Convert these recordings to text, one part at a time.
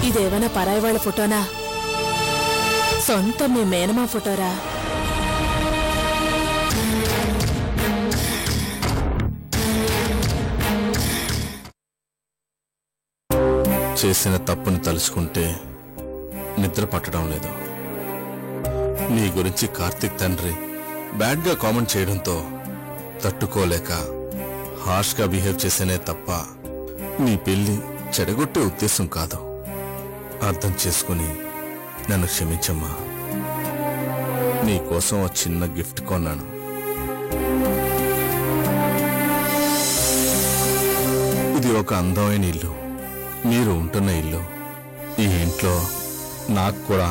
ఇదేమైనా పరాయి వాళ్ళ ఫోటోనా? సొంత మీ మేనమా ఫోటోరా? చేసిన తప్పుని తలుచుకుంటే నిద్ర పట్టడం లేదు. నీ గురించి కార్తీక్ తండ్రి బ్యాడ్గా కామెంట్ చేయడంతో తట్టుకోలేక హార్ష్గా బిహేవ్ చేసేనే తప్ప నీ పెళ్లి చెడగొట్టే ఉద్దేశం కాదు. అర్థం చేసుకుని నన్ను క్షమించమ్మా. నీకోసం ఒక చిన్న గిఫ్ట్ కొన్నాను. ఇది ఒక అందమైన ఇల్లు, మీరు ఉంటున్న ఇల్లు. ఈ ఇంట్లో నాకు కూడా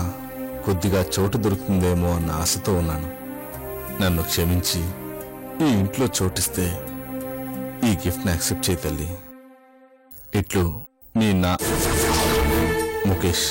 కొద్దిగా చోటు దొరుకుతుందేమో అన్న ఆశతో ఉన్నాను. నన్ను క్షమించి ఈ ఇంట్లో చోటిస్తే ఈ గిఫ్ట్ని యాక్సెప్ట్ చేయి తల్లి. ఇట్లు మీ నా ముఖేష్.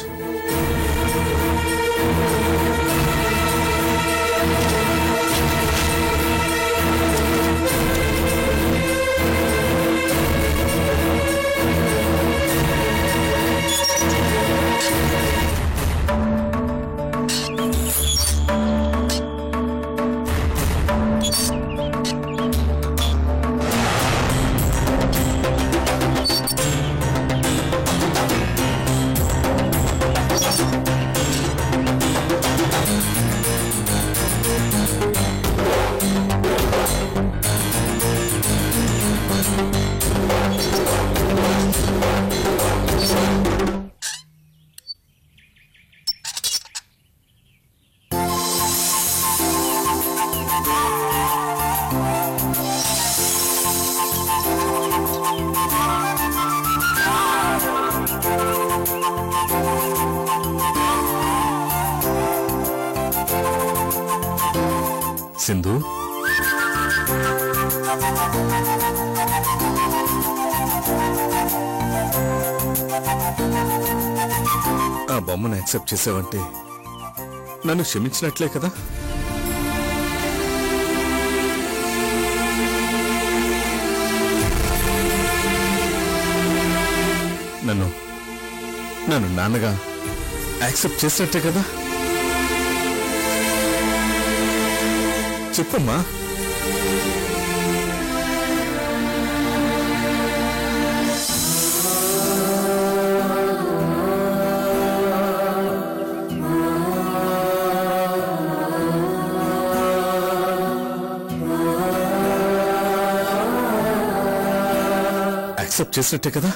సింధు, ఆ బొమ్మను యాక్సెప్ట్ చేసావంటే నన్ను క్షమించినట్లే కదా? నన్ను నాన్నగా యాక్సెప్ట్ చేసినట్టే కదా? చెప్పమ్మా. యాక్సెప్ట్ చేసినట్టే కదా?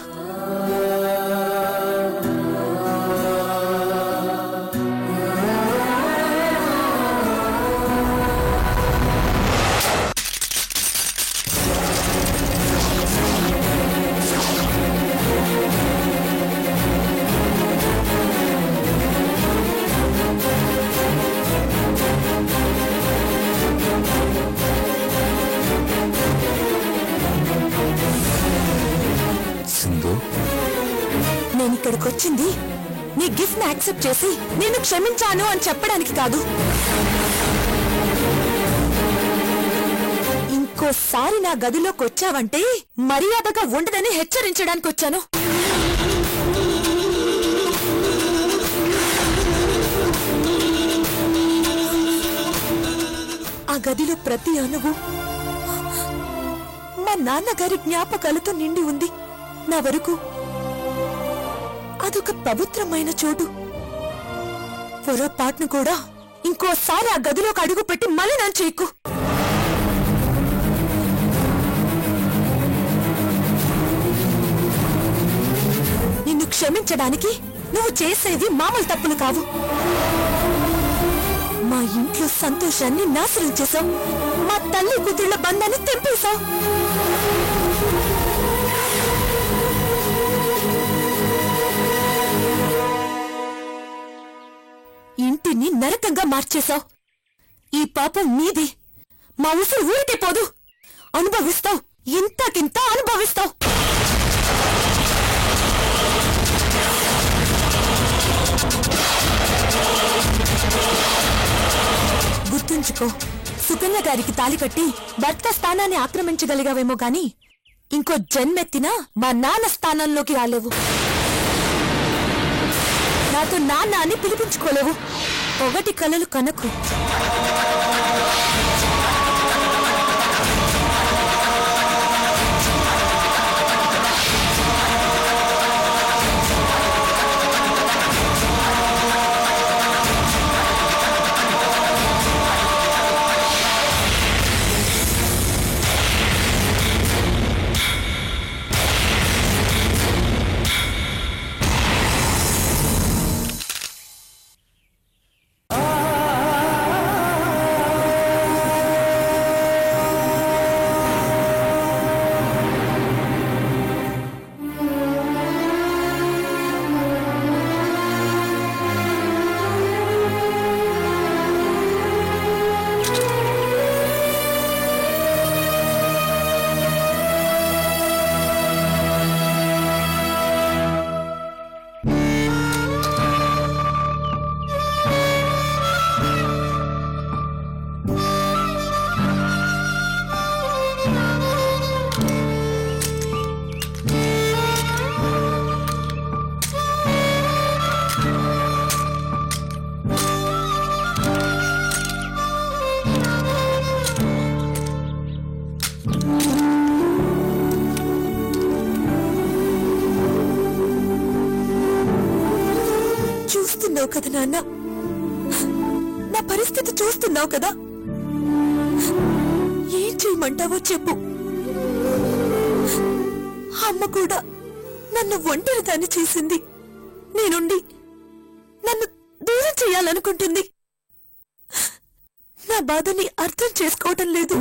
నేను ఇక్కడికి వచ్చింది నీ గిఫ్ట్ ని యాక్సెప్ట్ చేసి నేను క్షమించాను అని చెప్పడానికి కాదు. ఇంకోసారి నా గదిలోకి వచ్చావంటే మర్యాదగా ఉండదని హెచ్చరించడానికి వచ్చాను. ఆ గదిలో ప్రతి అణువు మా నాన్నగారి జ్ఞాపకాలతో నిండి ఉంది. నా వరకు అదొక పవిత్రమైన చోటు. పొరపాటును కూడా ఇంకోసారి ఆ గదిలోకి అడుగు పెట్టి మలినం చేయకు. నిన్ను క్షమించడానికి నువ్వు చేసేవి మామూలు తప్పులు కావు. మా ఇంట్లో సంతోషాన్ని నాశనం చేశావు. మా తల్లి కూతుళ్ల బంధాన్ని తెంపేశావు. ఇంటిని నరకంగా మార్చేశావు. ఈ పాపం నీది. మా ఉసురు ఊరికే పోదు. అనుభవిస్తావు, ఇంతకింత అనుభవిస్తావు. గుర్తుంచుకో, సుకన్య గారికి తాళి కట్టి భర్త స్థానాన్ని ఆక్రమించగలిగావేమో గాని ఇంకో జన్మెత్తినా మా నాన్న స్థానంలోకి రాలేవు. నాతో నాన్న అని పిలిపించుకోలేవు. ఒకటి కలలు కనకు. చూస్తున్నావు కదా నాన్న, నా పరిస్థితి చూస్తున్నావు కదా. ఏం చేయమంటావో చెప్పు. అమ్మ కూడా నన్ను ఒంటరిదాన్ని చేసింది. నేనుండి నన్ను దూరం చేయాలనుకుంటుంది. నా బాధని అర్థం చేసుకోవటం లేదు.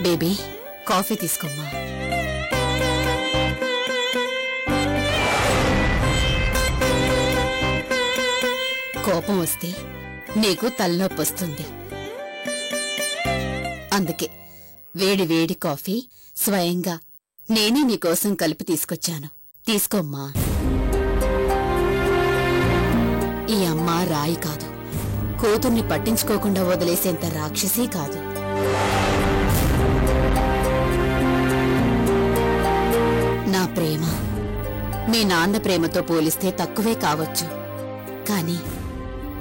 బేబీ, కాఫీ తీసుకోమ్మా. కోపం వస్తే నీకు తలనొప్పి వస్తుంది. అందుకే వేడి వేడి కాఫీ స్వయంగా నేనే నీకోసం కలిపి తీసుకొచ్చాను. తీసుకోమ్మా. ఈ అమ్మ రాయి కాదు, కూతుర్ని పట్టించుకోకుండా వదిలేసేంత రాక్షసి కాదు. నా ప్రేమ మీ నాన్న ప్రేమతో పోలిస్తే తక్కువే కావచ్చు, కానీ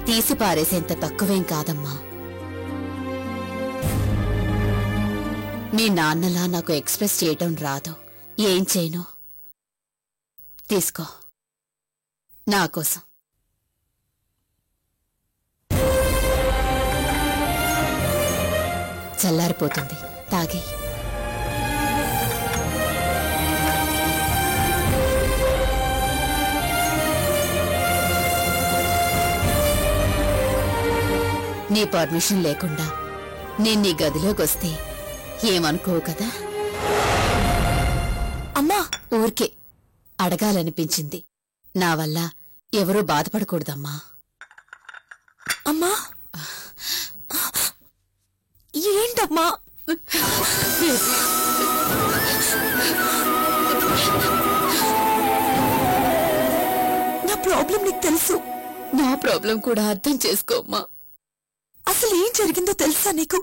తీసి పారేసేంత తక్కువేం కాదమ్మా. మీ నాన్నలా నాకు ఎక్స్ప్రెస్ చేయటం రాదు. ఏం చేయను? తీసుకో, నా కోసం. చల్లారిపోతుంది, తాగి. నీ పర్మిషన్ లేకుండా నేను నీ గదిలోకి వస్తే ఏమనుకోవు కదా? అమ్మా, ఊరికే అడగాలనిపించింది. నా వల్ల ఎవరూ బాధపడకూడదమ్మా. అమ్మా, ఏంటమ్మా? నా ప్రాబ్లం నీకు తెలుసు. నా ప్రాబ్లం కూడా అర్థం చేసుకోమ్మా. అసలు ఏం జరిగిందో తెలుసా నీకు?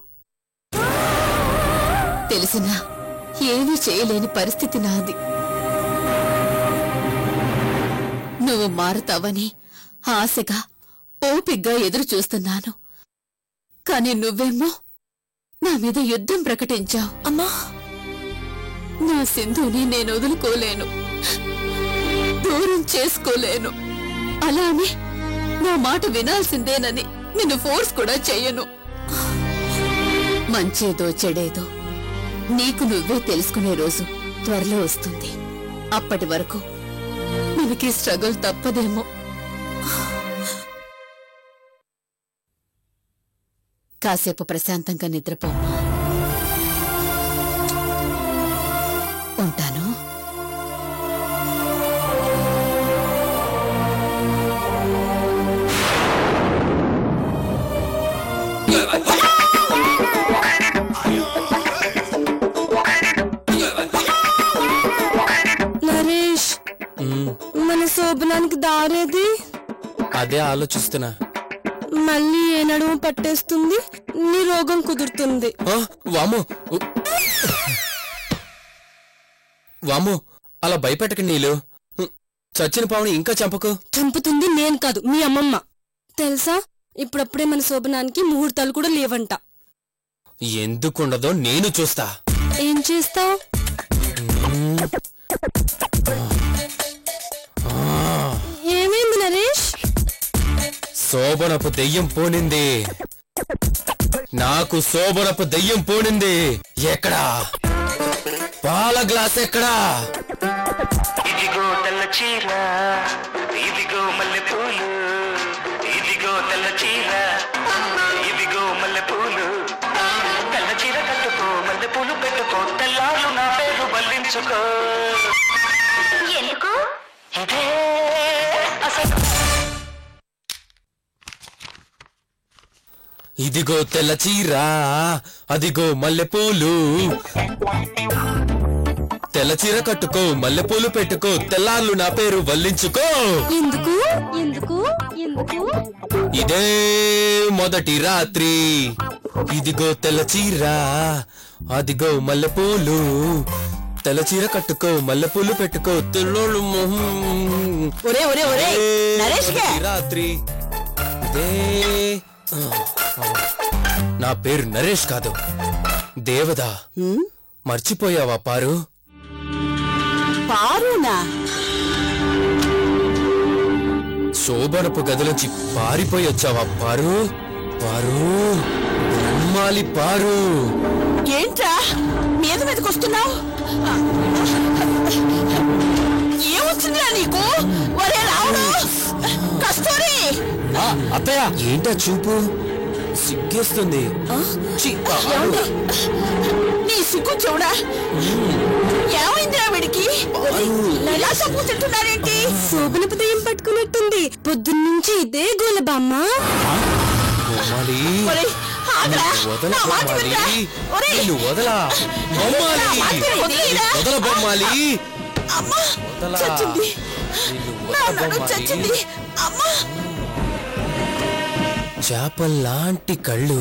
తెలిసినా ఏమీ చేయలేని పరిస్థితి నాది. నువ్వు మారుతావని ఆశగా ఓపిగ్గా ఎదురు చూస్తున్నాను. కాని నువ్వేమో నా మీద యుద్ధం ప్రకటించావు. అమ్మా, నా సింధుని నేను వదులుకోలేను, దూరం చేసుకోలేను. అలానే నా మాట వినాల్సిందేనని నిన్ను ఫోర్స్ కూడా చెయ్యను. మంచేదో చెడేదో నీకు నువ్వే తెలుసుకునే రోజు త్వరలో వస్తుంది. అప్పటి వరకు మనకి స్ట్రగుల్ తప్పదేమో. కాసేపు ప్రశాంతంగా నిద్రపోమ్మా. ఉంటాను. శోభనానికి దారేది? అదే ఆలోచిస్తున్నా. మళ్ళీ ఏ నడుము పట్టేస్తుంది, నీ రోగం కుదురుతుంది. వామో వామో, అలా భయపెట్టక నీళ్ళు. చచ్చిన పావుని ఇంకా చంపకు. చంపుతుంది నేను కాదు, మీ అమ్మమ్మ. తెలుసా, ఇప్పుడప్పుడే మన శోభనానికి ముహూర్తాలు కూడా లేవంట. ఎందుకుండదో నేను చూస్తా. ఏం చేస్తావు? ఏమైంది నరేష్? శోభనపు దెయ్యం పోనింది. నాకు శోభనపు దెయ్యం పోనింది. ఎక్కడా? పాల గ్లాస్ ఎక్కడా? ఇదిగో తెల్ల చీర, ఇదిగో మల్లె పూలు, ఇదిగో తెల్ల చీర, ఇదిగో మల్లె పూలు. తెల్ల చీర కట్టుకో, మల్లె పూలు పెట్టుకో, తెల్లాళ్ళు నా పేరు బల్లించుకో. ఎందుకు? ఇదే అసలు. ఇదిగో తెల్ల చీర, అదిగో మల్లెపూలు. తెల్ల చీర కట్టుకో, మల్లెపూలు పెట్టుకో, తెల్లాళ్ళు నా పేరు వల్లించుకో. ఎందుకు? ఎందుకు? ఎందుకు? ఇదే మొదటి రాత్రి. ఇదిగో తెల్ల చీర, అదిగో మల్లెపూలు. తెల్ల చీర కట్టుకో, మల్లెపూలు పెట్టుకో, తెల్లోళ్ళు రాత్రి. ఇదే. నా పేరు నరేష్ కాదు, దేవదా. మర్చిపోయావా పారు? పారునా? శోభనపు గదిలోంచి పారిపోయి వచ్చావా పారు? పారు, బ్రహ్మాలి పారు. ఏంట్రా మీద మీదకి వస్తున్నావు? ఏమొచ్చిందిరా నీకు? ఒరే రావుడు, కస్తూరి! అత్తయ్య, ఏంటా చూపు? సిగ్గేస్తుంది. నీ సిగ్గు చూడా. ఏమైందిరా వీడికి? ఇలా సబ్బు తింటున్నారేంటి? శోభనపు దెయ్యం పట్టుకున్నట్టుంది. పొద్దున్నుంచి ఇదే గోల బామ్మ. చేపల్లాంటి కళ్ళు,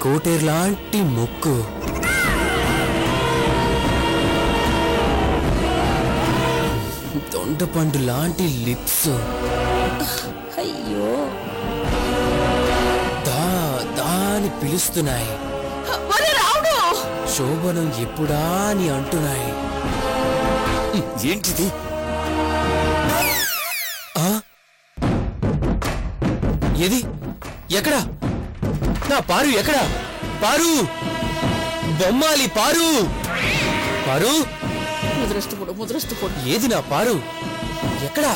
కోటేర్లాంటి ముక్కు, దొండపండు లాంటి లిప్స్. అయ్యో, దాని పిలుస్తున్నాయి. శోభనం ఎప్పుడా అని అంటున్నాయి. ఏంటిది? ఏది? ఎక్కడా? నా పారు ఎక్కడా? పారు, బొమ్మాలి పారు. పారు, ముద్రస్తుపోడు. ఏది నా పారు? ఎక్కడా?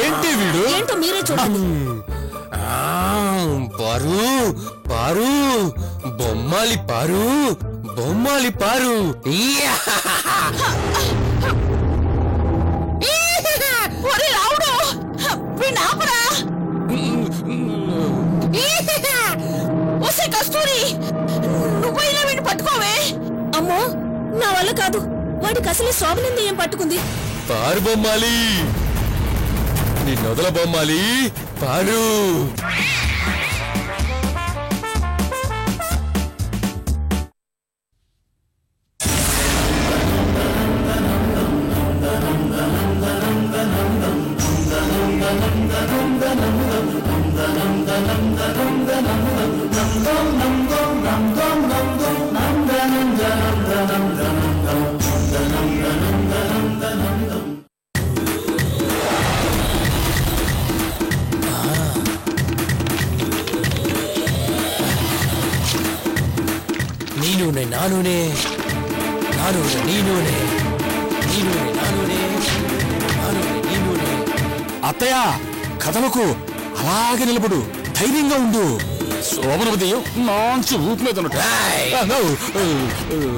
ఏంటి వీడు? ఏంటో మీరే చూడండి. పారు, పారు, బొమ్మాలి పారు, బొమ్మాలి పారు. కస్తూరి, నువ్వైనా వీడిని పట్టుకోవే. అమ్మో, నా వల్ల కాదు. వాడికి అసలు శోభనం ఏం పట్టుకుంది. పారు బొమ్మాలి, నీ నొదల బొమ్మాలి పారు. నీనూనే నానూనే, నానూనే నీనూనే, నీనూనే నానూనే, నానూనే నీనూనే. అత్తయ్య, కథలకు అలాగే నిలబడు, ధైర్యంగా ఉండు. శోభనపు దెయ్యం మంచి ఊపు మీద ఉన్నట్టు.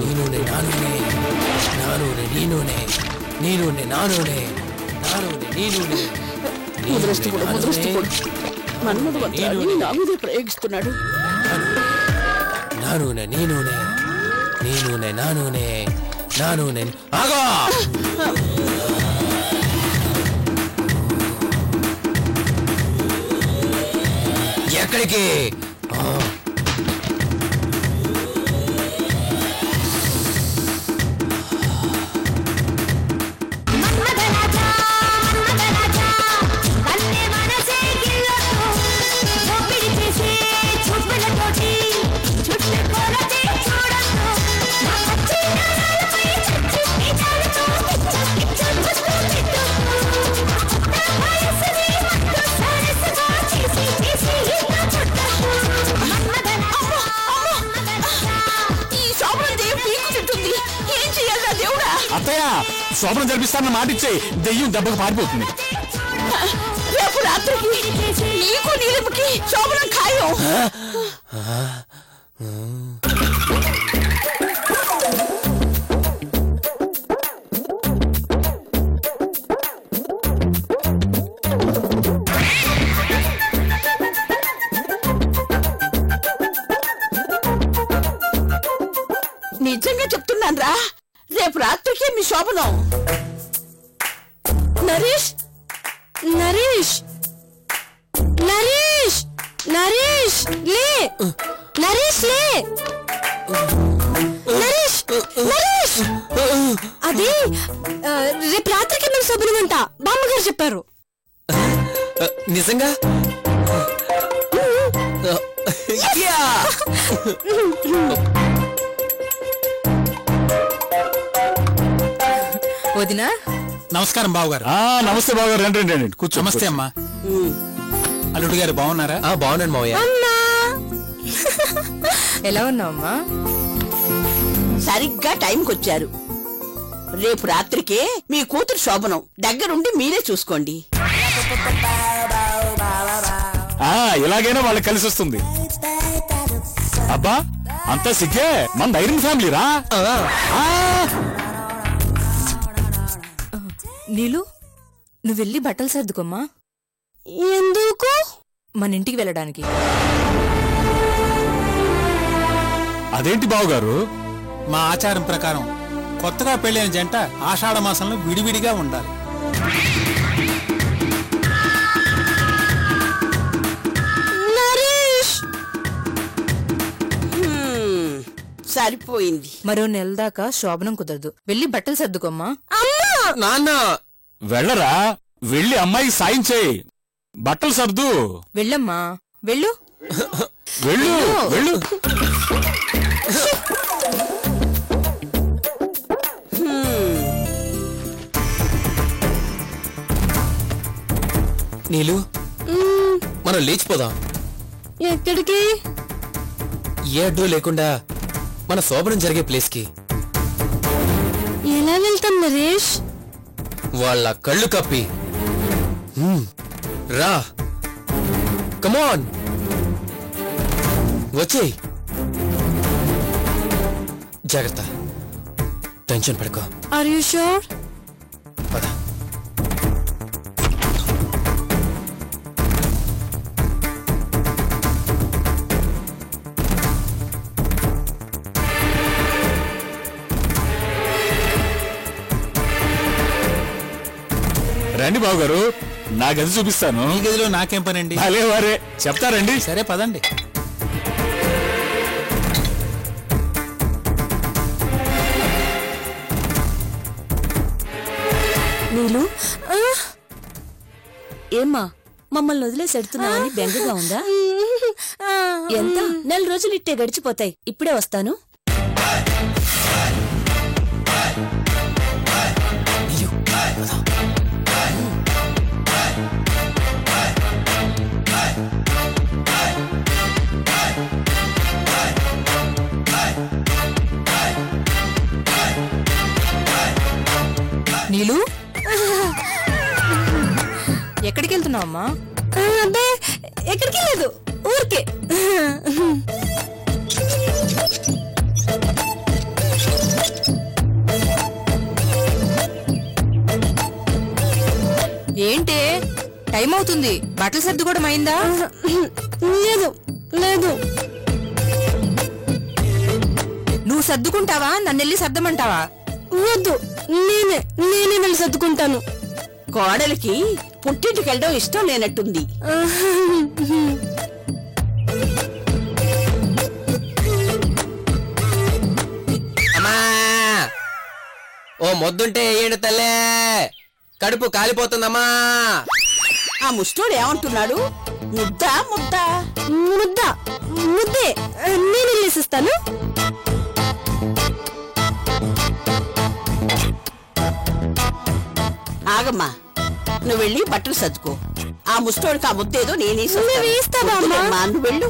నీనూనే నానూనే, నానూనే నీనూనే, నీనూనే నానూనే, నానూనే నీనూనే, ముద్రస్తుడు మన్మధ మంత్రాన్ని నా మీదే ప్రయోగిస్తున్నాడు. నా నూనె నీ నూనె, నీ నూనె నా నూనె, నా నూనె ఆగో. ఎక్కడికి? అత్తయ్య శోభనం జరిపిస్తానన్న మాట ఇచ్చే దెయ్యం దెబ్బకు పారిపోతుంది. రేపు రాత్రికి నీకు నీలిపుకి శోభనం ఖాయం. నిజంగా చెప్తున్నాను రా, రేపు రాత్రికి మీ శోభనం. నరేష్ నరేష్ నరేష్ నరేష్ లే, నరేష్ లే, నరేష్ నరేష్. అది రేపు రాత్రికి మేము శోభనం అంట బామ్మగారు చెప్పారు. నిజంగా? వదినా నమస్కారం బావగారు. నమస్తే బావగారు, రండి రండి కూర్చో. నమస్తే అమ్మా. అల్లుడు గారు బాగున్నారా? బాగున్నాను మావయ్య. ఎలా ఉన్నావమ్మా? సరిగ్గా టైంకి వచ్చారు. రేపు రాత్రికే మీ కూతురు శోభనం, దగ్గరుండి మీరే చూసుకోండి. ఇలాగైనా వాళ్ళకి కలిసి వస్తుంది. అబ్బా అంతా సిగ్గే, మన ఐరన్ ఫ్యామిలీ రా. నీలు, నువ్వు వెళ్ళి బట్టలు సర్దుకోమ్మా. ఎందుకు? మన ఇంటికి వెళ్ళడానికి. అదేంటి బావగారు? మా ఆచారం ప్రకారం కొత్తగా పెళ్ళైన జంట ఆషాఢ మాసంలో విడివిడిగా ఉండాలి. నరేష్ సరిపోయింది. మరో నెల దాకా శోభనం కుదరదు. వెళ్ళి బట్టలు సర్దుకోమ్మా. నాన్న వెళ్ళరా, వెళ్ళి అమ్మాయికి సాయం చేయి, బట్టలు సర్దు. వెళ్ళమ్మా, వెళ్ళు వెళ్ళు వెళ్ళు. నీలు, మనం లేచిపోదాం. ఎక్కడికి? ఏ అడ్డు లేకుండా మన శోభనం జరిగే ప్లేస్ కి. ఎలా వెళ్తాం నరేష్? వాళ్ళ కళ్ళు కప్పి రా. కమాన్ వచ్చేయ్. జాగ్రత్త, టెన్షన్ పడుకో. Are you sure? పద. రండి బావగారు, నా గది చూపిస్తాను. ఈ గదిలో నాకేం పనండి? అలే వారే చెప్తారండి. సరే పదండి. నీలు, ఏమ్మా మమ్మల్ని వదిలేసి ఎడుతున్నావని బెంగగా ఉందా? ఎంత? 4 రోజులు ఇట్టే గడిచిపోతాయి. ఇప్పుడే వస్తాను. నీలు, ఎక్కడికి వెళ్తున్నావమ్మా? అబ్బే ఎక్కడికి లేదు, ఊరికే. ఏంటి టైం అవుతుంది. బట్టలు సర్దుకోవడం అయిందా? లేదు లేదు. నువ్వు సర్దుకుంటావా, నన్నెళ్ళి సర్దమంటావా? వద్దు, నేనే వెళ్ళి సర్దుకుంటాను. కోడలికి పుట్టింటికి వెళ్ళడం ఇష్టం లేనట్టుంది. అమ్మా ఓ మొద్దుంటే ఏంటి తల్లే, కడుపు కాలిపోతుందమ్మా. ఆ ముష్టోడు ఏమంటున్నాడు? ముద్దా ముద్దా? ముద్దే, నేను వెళ్ళేసిస్తాను. ఆగమ్మా, నువ్వు వెళ్ళి బట్టలు సర్దుకో. ఆ ముష్టోడికి ఆ ముద్దేదో నేనే వేస్తావా అమ్మా? నువ్వు వెళ్ళు.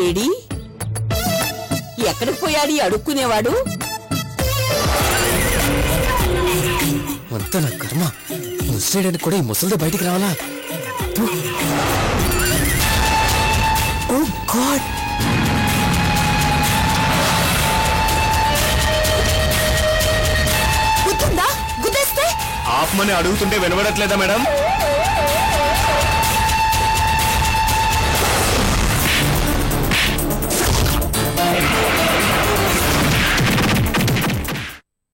ఏడి ఎక్కడికి పోయాడు అడుక్కునేవాడు? అంతా నా కర్మ. ముసలేయడానికి కూడా ఈ ముసలితో బయటికి రావాలా? ఓ గాడ్, గుద్దుందా? గుద్దేస్తే ఆపమని అడుగుతుంటే వినబడట్లేదా మేడం?